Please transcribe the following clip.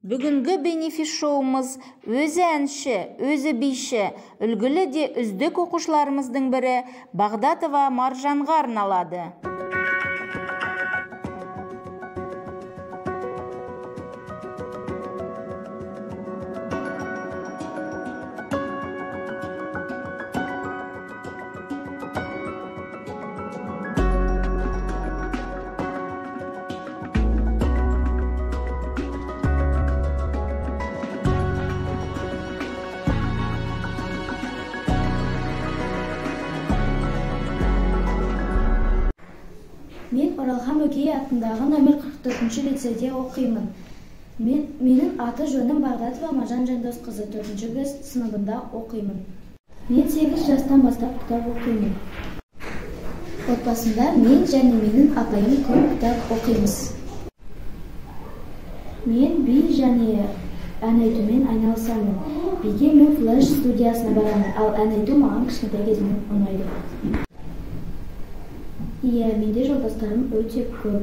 Бүгінгі бенефис шоуымыз өзі әнші, өзі биші, үлгілі де үздік оқушыларымыздың бірі Бағдатова Маржанға арналады. Мен Оралхан Бөкей атындағы номер 44-ші лицейде оқимын. Менің аты жөнім Бағдатова Маржан Жандосқызы, 4-ші сыныбында оқимын. Мен 8 жастан бастап кітап оқимын. Отбасында мен және менің апайым көп кітап оқимыз. Мен би және ән айтумен айналысамын. Биге мен флеш студиясына барамын, ал ән айту маған кішкентай кезімнен ұнайды. Иә, менде жолдастарым өте көп.